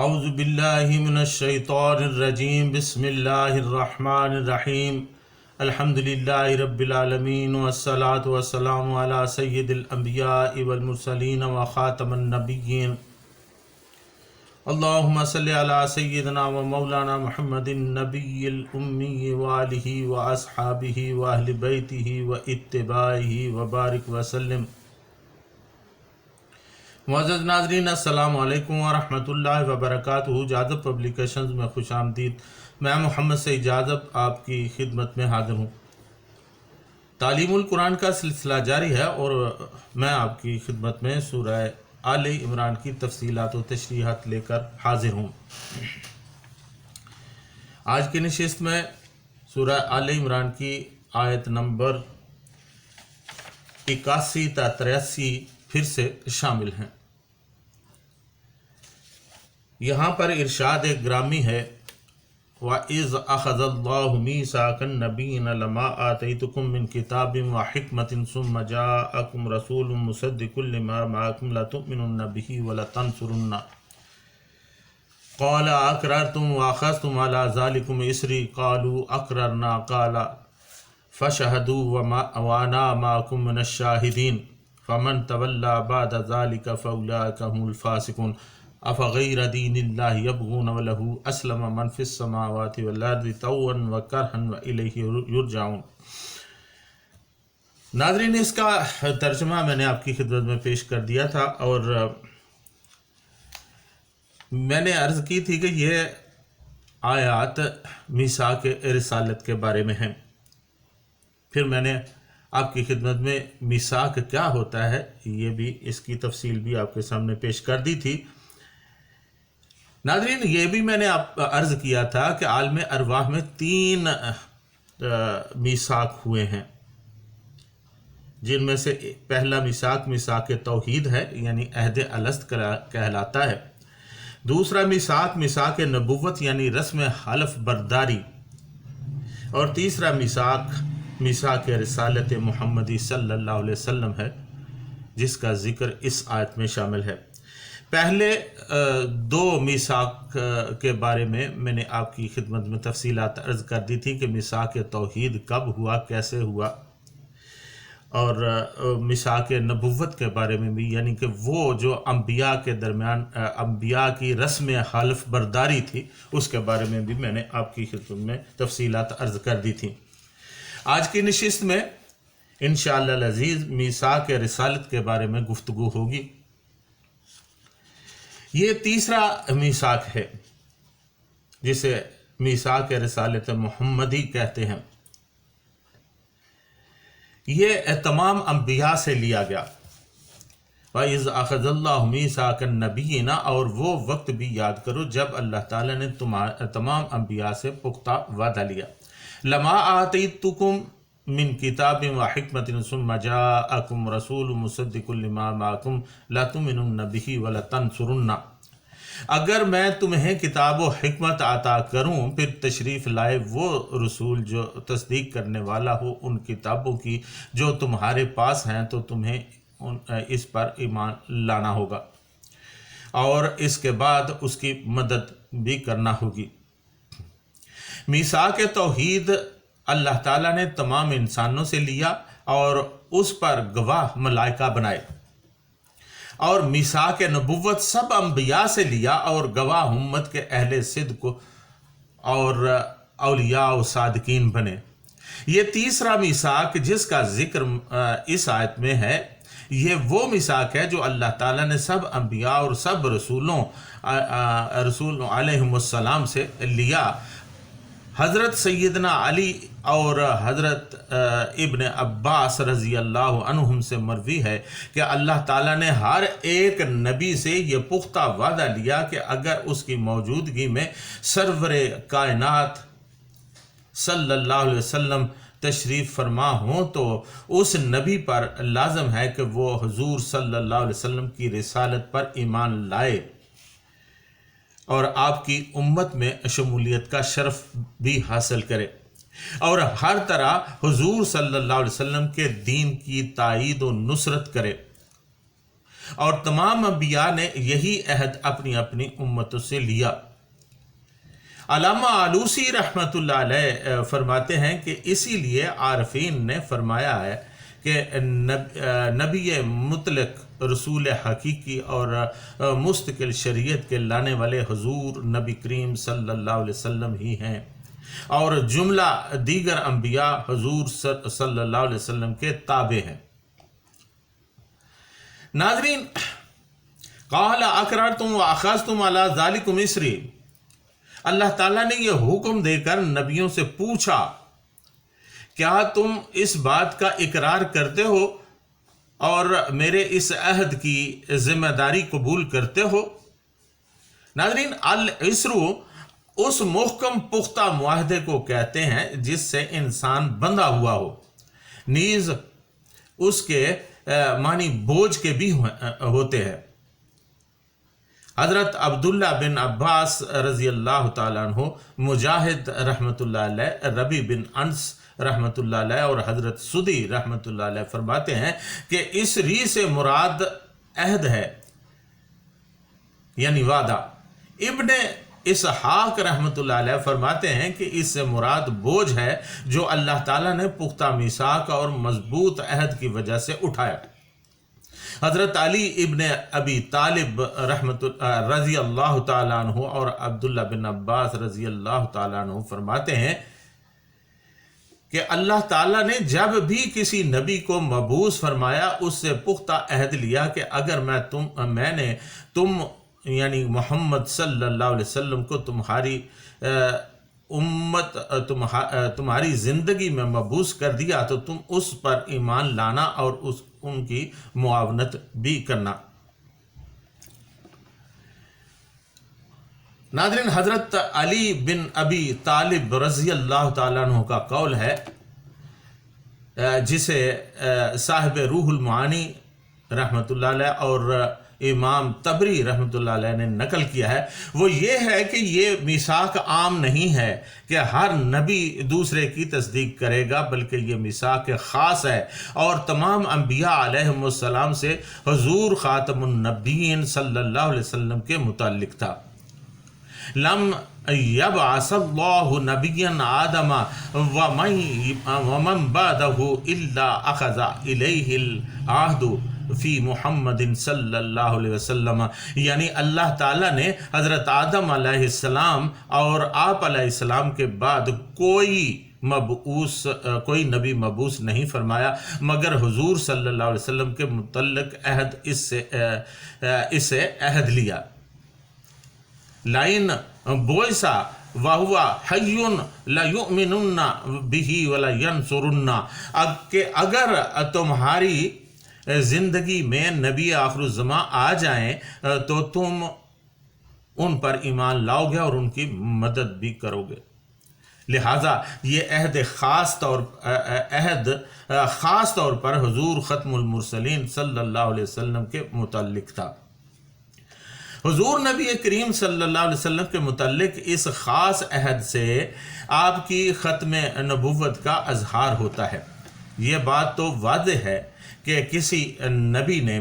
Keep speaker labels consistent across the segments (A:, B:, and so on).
A: اعوذ باللہ من الشیطان الرجیم بسم اللہ الرحمن الرحیم الحمد للہ رب العالمین والصلاة والسلام علی سید الانبیاء والمرسلین وخاتم النبیین اللہم صلی علی سیدنا و مولانا محمد النبی الامی وآلہ واصحابہ واہل بیتہ واتباعہ وبارک وسلم۔ معزز ناظرین، السلام علیکم ورحمۃ اللہ وبرکاتہ۔ جاذب پبلیکیشنز میں خوش آمدید۔ میں محمد سعید جاذب آپ کی خدمت میں حاضر ہوں۔ تعلیم القرآن کا سلسلہ جاری ہے اور میں آپ کی خدمت میں سورہ آل عمران کی تفصیلات و تشریحات لے کر حاضر ہوں۔ آج کی نشست میں سورہ آل عمران کی آیت نمبر 81 تا 83 پھر سے شامل ہیں۔ یہاں پر ارشاد گرامی ہے وَإِذْ أَخَذَ اللَّهُ مِيثَاقَ النَّبِيِّينَ لَمَا آتَيْتُكُم مِّن كِتَابٍ وَحِكْمَةٍ ثُمَّ جَاءَكُمْ رَسُولٌ مُّصَدِّقٌ لِّمَا مَعَكُمْ لَتُؤْمِنُنَّ بِهِ وَلَتَنصُرُنَّهُ قَالَ أَقْرَرْتُمْ وَأَخَذْتُمْ عَلَىٰ ذَٰلِكُمْ إِصْرِي قَالُوا أَقْرَرْنَا قَالَ فَاشْهَدُوا وَأَنَا مَعَكُم مِّنَ الشَّاهِدِينَ فَمَن تَوَلَّىٰ بَعْدَ ذَٰلِكَ فَأُولَٰئِكَ هُمُ الْفَاسِقُونَ أَفَغَيْرَ دِينِ اللَّهِ يَبْغُونَ وَلَهُ أَسْلَمَ مَن فِي السَّمَاوَاتِ وَالْأَرْضِ طَوْعًا وَكَرْهًا وَإِلَيْهِ يُرْجَعُونَ۔ ناظرین، اس کا ترجمہ میں نے آپ کی خدمت میں پیش کر دیا تھا اور میں نے عرض کی تھی کہ یہ آیات میثاق رسالت کے بارے میں ہیں۔ پھر میں نے آپ کی خدمت میں میثاق کیا ہوتا ہے یہ بھی، اس کی تفصیل بھی آپ کے سامنے پیش کر دی تھی۔ ناظرین، یہ بھی میں نے عرض کیا تھا کہ عالم ارواح میں 3 میثاق ہوئے ہیں، جن میں سے پہلا میثاق میثاق توحید ہے، یعنی عہد الست کہلاتا ہے۔ دوسرا میثاق میثاق نبوت یعنی رسم حلف برداری، اور تیسرا میثاق میثاق رسالت محمدی صلی اللہ علیہ وسلم ہے، جس کا ذکر اس آیت میں شامل ہے۔ پہلے 2 میثاق کے بارے میں نے آپ کی خدمت میں تفصیلات عرض کر دی تھی کہ میثاق توحید کب ہوا، کیسے ہوا، اور میثاق نبوت کے بارے میں بھی، یعنی کہ وہ جو انبیاء کے درمیان انبیاء کی رسم حلف برداری تھی، اس کے بارے میں بھی میں نے آپ کی خدمت میں تفصیلات عرض کر دی تھی۔ آج کی نشست میں انشاءاللہ العزیز میثاق رسالت کے بارے میں گفتگو ہوگی۔ یہ تیسرا میثاق ہے جسے میثاق رسالت محمدی کہتے ہیں۔ یہ تمام انبیاء سے لیا گیا۔ وَإِذْ أَخَذَ اللَّهُ مِيثَاقَ النَّبِيِّينَ، اور وہ وقت بھی یاد کرو جب اللہ تعالیٰ نے تمام انبیاء سے پختہ وعدہ لیا۔ لَمَا آتَيْتُكُم مِّن كِتَابٍ وَحِكْمَةٍ ثُمَّ جَاءَكُمْ رَسُولٌ مُّصَدِّقٌ لِّمَا مَعَكُمْ لَتُؤْمِنُنَّ بِهِ وَلَتَنصُرُنَّهُ۔ اگر میں تمہیں کتاب و حکمت عطا کروں، پھر تشریف لائے وہ رسول جو تصدیق کرنے والا ہو ان کتابوں کی جو تمہارے پاس ہیں، تو تمہیں اس پر ایمان لانا ہوگا اور اس کے بعد اس کی مدد بھی کرنا ہوگی۔ میثاق توحید اللہ تعالیٰ نے تمام انسانوں سے لیا اور اس پر گواہ ملائکہ بنائے، اور میثاق نبوت سب انبیاء سے لیا اور گواہ امت کے اہل صدق اور اولیاء و صادقین بنے۔ یہ تیسرا میثاق جس کا ذکر اس آیت میں ہے، یہ وہ میثاق ہے جو اللہ تعالیٰ نے سب انبیاء اور سب رسول علیہم السلام سے لیا۔ حضرت سیدنا علی اور حضرت ابن عباس رضی اللہ عنہم سے مروی ہے کہ اللہ تعالیٰ نے ہر ایک نبی سے یہ پختہ وعدہ لیا کہ اگر اس کی موجودگی میں سرور کائنات صلی اللہ علیہ وسلم تشریف فرما ہوں تو اس نبی پر لازم ہے کہ وہ حضور صلی اللہ علیہ وسلم کی رسالت پر ایمان لائے اور آپ کی امت میں شمولیت کا شرف بھی حاصل کرے، اور ہر طرح حضور صلی اللہ علیہ وسلم کے دین کی تائید و نصرت کرے، اور تمام انبیاء نے یہی عہد اپنی اپنی امتوں سے لیا۔ علامہ آلوسی رحمۃ اللہ علیہ فرماتے ہیں کہ اسی لیے عارفین نے فرمایا ہے کہ نبی مطلق رسول حقیقی اور مستقل شریعت کے لانے والے حضور نبی کریم صلی اللہ علیہ وسلم ہی ہیں، اور جملہ دیگر انبیاء حضور صلی اللہ علیہ وسلم کے تابع ہیں۔ ناظرین، قال اقررتم واخذتم علی ذلکم اسری، اللہ تعالیٰ نے یہ حکم دے کر نبیوں سے پوچھا، کیا تم اس بات کا اقرار کرتے ہو اور میرے اس عہد کی ذمہ داری قبول کرتے ہو؟ ناظرین، الاسرو اس محکم پختہ معاہدے کو کہتے ہیں جس سے انسان بندھا ہوا ہو، نیز اس کے معنی بوجھ کے بھی ہوتے ہیں۔ حضرت عبداللہ بن عباس رضی اللہ تعالیٰ عنہ، مجاہد رحمۃ اللہ علیہ، ربی بن انس رحمۃ اللہ علیہ اور حضرت سدی رحمۃ اللہ علیہ فرماتے ہیں کہ اس ری سے مراد عہد ہے، یعنی وعدہ۔ ابن اسحاق رحمۃ اللہ علیہ فرماتے ہیں کہ اس سے مراد بوجھ ہے جو اللہ تعالیٰ نے پختہ میثاق اور مضبوط عہد کی وجہ سے اٹھایا۔ حضرت علی ابن ابی طالب رضی اللہ تعالیٰ عنہ اور عبداللہ بن عباس رضی اللہ تعالیٰ عنہ فرماتے ہیں کہ اللہ تعالیٰ نے جب بھی کسی نبی کو مبعوث فرمایا اس سے پختہ عہد لیا کہ اگر میں نے یعنی محمد صلی اللہ علیہ وسلم کو تمہاری امت تمہاری زندگی میں مبعوث کر دیا تو تم اس پر ایمان لانا اور ان کی معاونت بھی کرنا۔ ناظرین، حضرت علی بن ابی طالب رضی اللہ تعالیٰ عنہ کا قول ہے جسے صاحب روح المعانی رحمۃ اللہ علیہ اور امام طبری رحمۃ اللہ علیہ نے نقل کیا ہے، وہ یہ ہے کہ یہ میثاق عام نہیں ہے کہ ہر نبی دوسرے کی تصدیق کرے گا، بلکہ یہ میثاق خاص ہے اور تمام انبیاء علیہم السلام سے حضور خاتم النبیین صلی اللہ علیہ وسلم کے متعلق تھا۔ لم یبعث اللہ نبیا آدم ومن بعدہ الا اخذ الیہ العہد فی محمد صلی اللہ علیہ وسلم، یعنی اللہ تعالیٰ نے حضرت آدم علیہ السلام اور آپ علیہ السلام کے بعد کوئی نبی مبعوث نہیں فرمایا مگر حضور صلی اللہ علیہ وسلم کے متعلق اس سے عہد لیا۔ لائن بوئسا وَهُوَ حَيٌّ لَيُؤْمِنُنَّ بِهِ وَلَيَنْصُرُنَّ، کہ اگر تمہاری زندگی میں نبی آخر الزماں آ جائیں تو تم ان پر ایمان لاؤ گے اور ان کی مدد بھی کرو گے۔ لہٰذا یہ عہد خاص طور پر حضور ختم المرسلین صلی اللہ علیہ وسلم کے متعلق تھا۔ حضور نبی کریم صلی اللہ علیہ وسلم کے متعلق اس خاص عہد سے آپ کی ختم نبوت کا اظہار ہوتا ہے۔ یہ بات تو واضح ہے کہ کسی نبی نے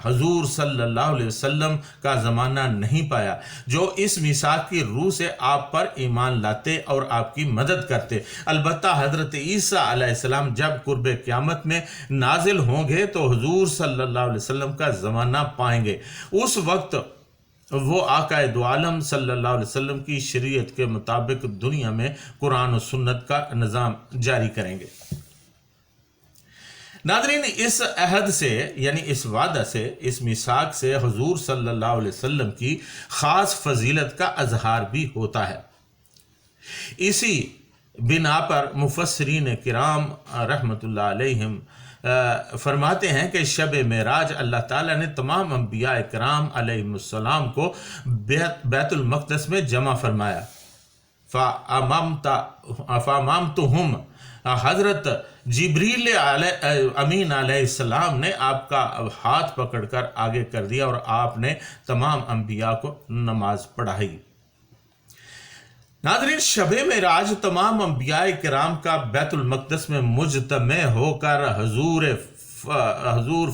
A: حضور صلی اللہ علیہ وسلم کا زمانہ نہیں پایا جو اس میثاق کی روح سے آپ پر ایمان لاتے اور آپ کی مدد کرتے۔ البتہ حضرت عیسیٰ علیہ السلام جب قرب قیامت میں نازل ہوں گے تو حضور صلی اللہ علیہ وسلم کا زمانہ پائیں گے۔ اس وقت وہ آقا دو عالم صلی اللہ علیہ وسلم کی شریعت کے مطابق دنیا میں قرآن و سنت کا نظام جاری کریں گے۔ ناظرین، اس عہد سے یعنی اس وعدہ سے، اس میثاق سے حضور صلی اللہ علیہ وسلم کی خاص فضیلت کا اظہار بھی ہوتا ہے۔ اسی بنا پر مفسرین کرام رحمۃ اللہ علیہم فرماتے ہیں کہ شب معراج اللہ تعالیٰ نے تمام انبیاء کرام علیہم السلام کو بیت المقدس میں جمع فرمایا۔ فَأَمَمْتُهُمْ، حضرت جبریل امین علیہ السلام نے آپ کا ہاتھ پکڑ کر آگے کر دیا اور آپ نے تمام انبیاء کو نماز پڑھائی۔ ناظرین، شب معراج تمام انبیاء کرام کا بیت المقدس میں مجتمع ہو کر حضور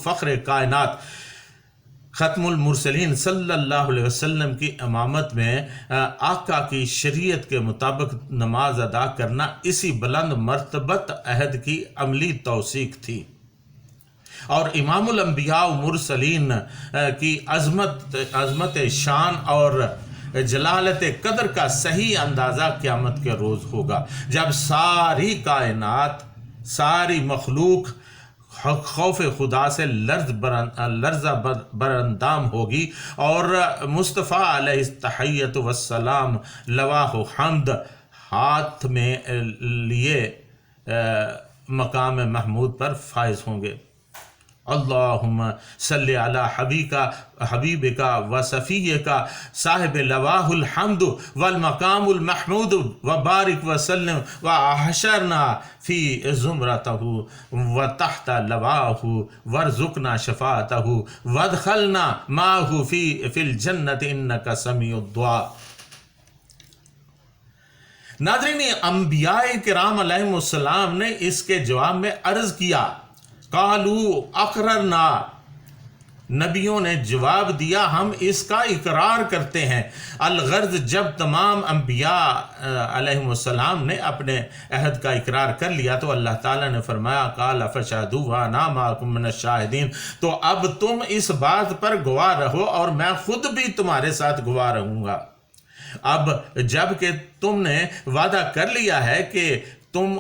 A: فخر کائنات ختم المرسلین صلی اللہ علیہ وسلم کی امامت میں آقا کی شریعت کے مطابق نماز ادا کرنا اسی بلند مرتبت عہد کی عملی توثیق تھی، اور امام الانبیاء و مرسلین کی عظمت شان اور جلالت قدر کا صحیح اندازہ قیامت کے روز ہوگا، جب ساری کائنات، ساری مخلوق خوف خدا سے لرزہ براندام ہوگی، اور مصطفیٰ علیہ التحیۃ والسلام لواہ و حمد ہاتھ میں لیے مقام محمود پر فائز ہوں گے۔ اللہم صلی علی حبیبک و صفیک صاحب لواہ الحمد والمقام المحمود وبارک وسلم وحشرنا فی زمرتہ وتحت لواہ وارزقنا شفاعتہ وادخلنا معہ فی الجنت انک سمیع الدعاء۔ ناظرین، انبیاء کرام علیہم السلام نے اس کے جواب میں عرض کیا، قالوا اقررنا، نبیوں نے جواب دیا ہم اس کا اقرار کرتے ہیں۔ الغرض جب تمام انبیاء علیہم السلام نے اپنے عہد کا اقرار کر لیا تو اللہ تعالیٰ نے فرمایا قال فاشہدوا وانا معکم من الشاہدین، تو اب تم اس بات پر گواہ رہو اور میں خود بھی تمہارے ساتھ گواہ رہوں گا۔ اب جب کہ تم نے وعدہ کر لیا ہے کہ تم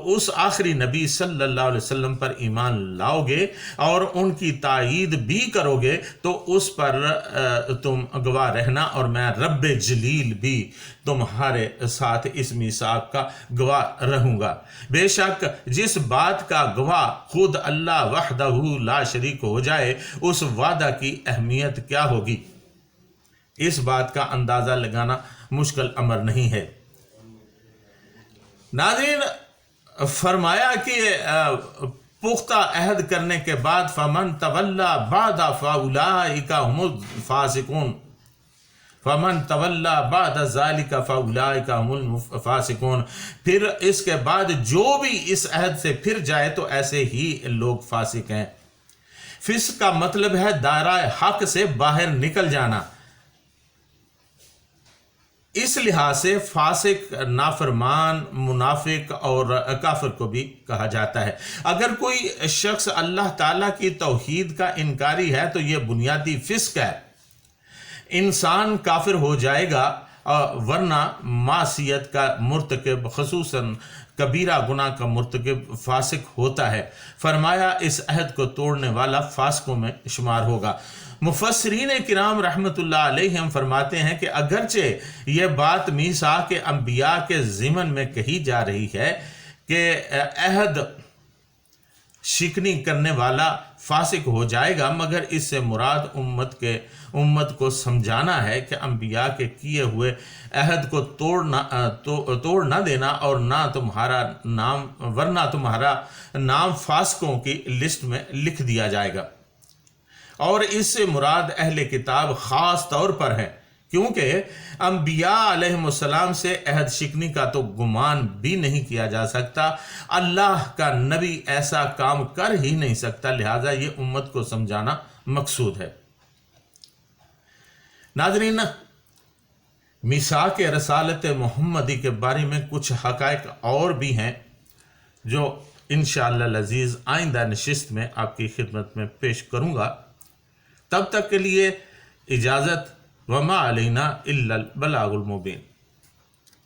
A: اس آخری نبی صلی اللہ علیہ وسلم پر ایمان لاؤ گے اور ان کی تائید بھی کرو گے، تو اس پر تم گواہ رہنا، اور میں رب جلیل بھی تمہارے ساتھ اس میثاق کا گواہ رہوں گا۔ بے شک جس بات کا گواہ خود اللہ وحدہ لا شریک ہو جائے، اس وعدہ کی اہمیت کیا ہوگی، اس بات کا اندازہ لگانا مشکل امر نہیں ہے۔ ناظرین، فرمایا کہ پختہ عہد کرنے کے بعد فمن تولی بعد فاولئک هم الفاسقون، فمن تولی بعد ذلک فاولئک هم الفاسقون، پھر اس کے بعد جو بھی اس عہد سے پھر جائے تو ایسے ہی لوگ فاسق ہیں۔ فسق کا مطلب ہے دائرہ حق سے باہر نکل جانا، اس لحاظ سے فاسق، نافرمان، منافق اور کافر کو بھی کہا جاتا ہے۔ اگر کوئی شخص اللہ تعالیٰ کی توحید کا انکاری ہے تو یہ بنیادی فسق ہے، انسان کافر ہو جائے گا، ورنہ معصیت کا مرتکب، خصوصاً کبیرہ گناہ کا مرتکب فاسق ہوتا ہے۔ فرمایا اس عہد کو توڑنے والا فاسقوں میں شمار ہوگا۔ مفسرین کرام رحمۃ اللہ علیہم فرماتے ہیں کہ اگرچہ یہ بات میثاق انبیاء کے ضمن میں کہی جا رہی ہے کہ عہد شکنی کرنے والا فاسق ہو جائے گا، مگر اس سے مراد امت کو سمجھانا ہے کہ انبیاء کے کیے ہوئے عہد کو توڑ نہ دینا، اور ورنہ تمہارا نام فاسقوں کی لسٹ میں لکھ دیا جائے گا۔ اور اس سے مراد اہل کتاب خاص طور پر ہے، کیونکہ انبیاء علیہم السلام سے عہد شکنی کا تو گمان بھی نہیں کیا جا سکتا، اللہ کا نبی ایسا کام کر ہی نہیں سکتا، لہٰذا یہ امت کو سمجھانا مقصود ہے۔ ناظرین، میثاق رسالت محمدی کے بارے میں کچھ حقائق اور بھی ہیں جو انشاءاللہ العزیز آئندہ نشست میں آپ کی خدمت میں پیش کروں گا۔ تب تک کے لیے اجازت، وما علینا الا البلاغ المبین۔